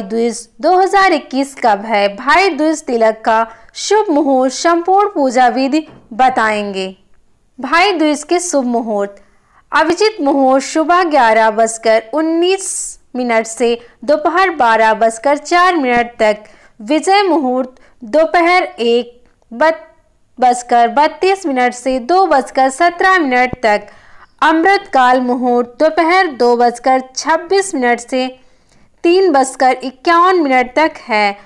दूज 2021 कब है? भाई दूज तिलक का शुभ मुहूर्त, संपूर्ण पूजा विधि बताएंगे। भाई दूज के शुभ मुहूर्त: अभिजीत मुहूर्त सुबह 11:19 से दोपहर 12:04 तक। विजय मुहूर्त दोपहर 1:32 से 2:17 तक। अमृतकाल मुहूर्त दोपहर 2:26 से 3:51 तक है।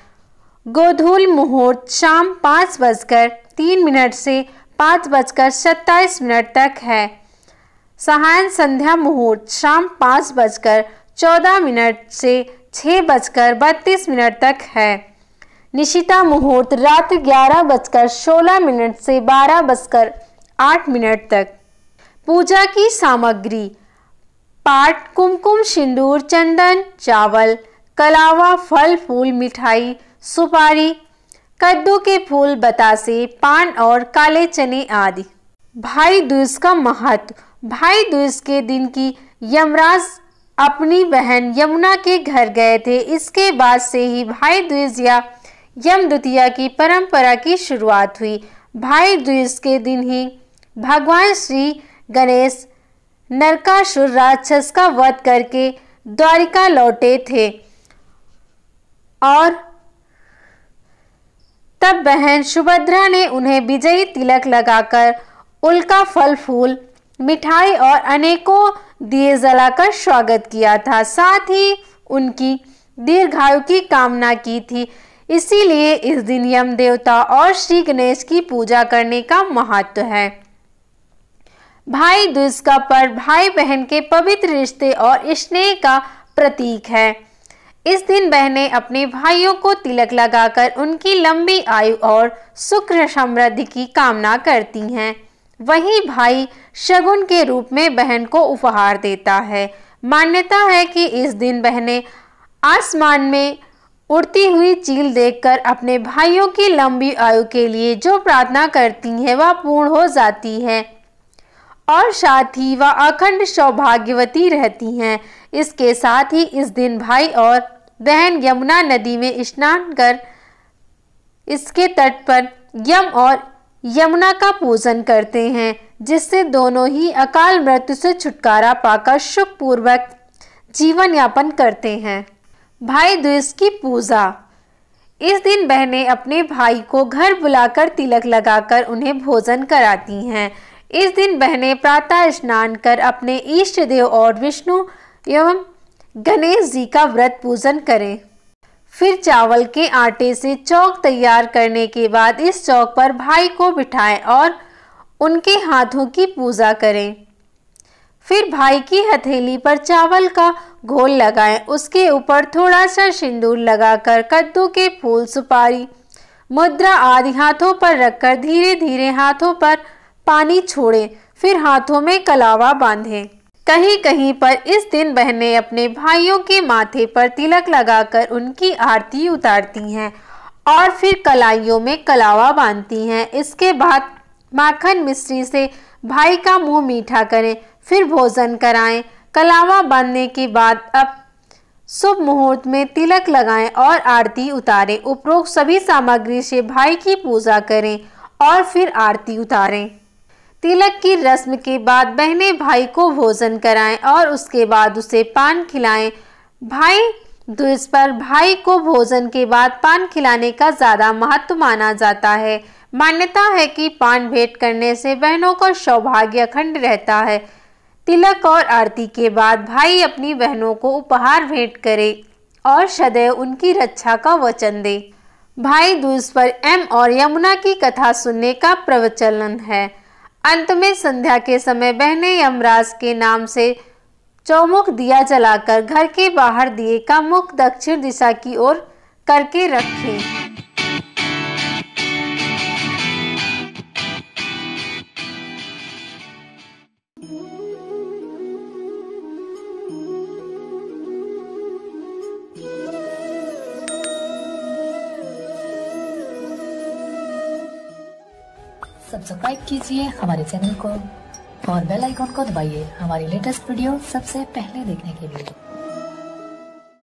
गोधूल मुहूर्त शाम 5:03 से 5:27 तक है। सायं संध्या मुहूर्त शाम 5:14 से 6:32 तक है। निशिता मुहूर्त रात 11:16 से 12:08 तक। पूजा की सामग्री: पाट, कुमकुम, सिंदूर, चंदन, चावल, कलावा, फल फूल, मिठाई, सुपारी, कद्दू के फूल, बतासे, पान और काले चने आदि। भाई दूज का महत्व: भाई दूज के दिन की यमराज अपनी बहन यमुना के घर गए थे। इसके बाद से ही भाई दूज या यम द्वितीया की परंपरा की शुरुआत हुई। भाई दूज के दिन ही भगवान श्री गणेश नरकासुर राक्षस का वध करके द्वारिका लौटे थे और तब बहन सुभद्रा ने उन्हें विजयी तिलक लगाकर उल्का फल फूल, मिठाई और अनेकों दिए जलाकर स्वागत किया था। साथ ही उनकी दीर्घायु की कामना की थी। इसीलिए इस दिन यम देवता और श्री गणेश की पूजा करने का महत्व है। भाई दूज का पर्व भाई बहन के पवित्र रिश्ते और स्नेह का प्रतीक है। इस दिन बहनें अपने भाइयों को तिलक लगाकर उनकी लंबी आयु और सुख समृद्धि की कामना करती हैं। वहीं भाई शगुन के रूप में बहन को उपहार देता है। मान्यता है कि इस दिन बहनें आसमान में उड़ती हुई चील देखकर अपने भाइयों की लंबी आयु के लिए जो प्रार्थना करती हैं वह पूर्ण हो जाती है और साथ ही वह अखंड सौभाग्यवती रहती हैं। इसके साथ ही इस दिन भाई और बहन यमुना नदी में स्नान कर इसके तट पर यम और यमुना का पूजन करते हैं, जिससे दोनों ही अकाल मृत्यु से छुटकारा पाकर सुखपूर्वक जीवन यापन करते हैं। भाई दूज की पूजा: इस दिन बहनें अपने भाई को घर बुलाकर तिलक लगाकर उन्हें भोजन कराती हैं। इस दिन बहनें प्रातः स्नान कर अपने इष्ट देव और विष्णु एवं गणेश जी का व्रत पूजन करें। फिर चावल के आटे से चौक तैयार करने के बाद इस चौक पर भाई को बिठाएं और उनके हाथों की पूजा करें। फिर भाई की हथेली पर चावल का घोल लगाएं। उसके ऊपर थोड़ा सा सिंदूर लगाकर कद्दू के फूल, सुपारी, मुद्रा आदि हाथों पर रखकर धीरे धीरे हाथों पर पानी छोड़ें। फिर हाथों में कलावा बांधें। कहीं कहीं पर इस दिन बहनें अपने भाइयों के माथे पर तिलक लगाकर उनकी आरती उतारती हैं और फिर कलाइयों में कलावा बांधती हैं। इसके बाद माखन मिश्री से भाई का मुंह मीठा करें, फिर भोजन कराएं। कलावा बांधने के बाद अब शुभ मुहूर्त में तिलक लगाएं और आरती उतारें। उपरोक्त सभी सामग्री से भाई की पूजा करें और फिर आरती उतारें। तिलक की रस्म के बाद बहनें भाई को भोजन कराएं और उसके बाद उसे पान खिलाएं। भाई दूज पर भाई को भोजन के बाद पान खिलाने का ज़्यादा महत्व माना जाता है। मान्यता है कि पान भेंट करने से बहनों का सौभाग्य अखंड रहता है। तिलक और आरती के बाद भाई अपनी बहनों को उपहार भेंट करे और सदैव उनकी रक्षा का वचन दे। भाई दूज पर यम और यमुना की कथा सुनने का प्रचलन है। अंत में संध्या के समय बहनें यमराज के नाम से चौमुख दिया जलाकर घर के बाहर दिए का मुख दक्षिण दिशा की ओर करके रखें। सब्सक्राइब कीजिए हमारे चैनल को और बेल आइकॉन को दबाइए हमारी लेटेस्ट वीडियो सबसे पहले देखने के लिए।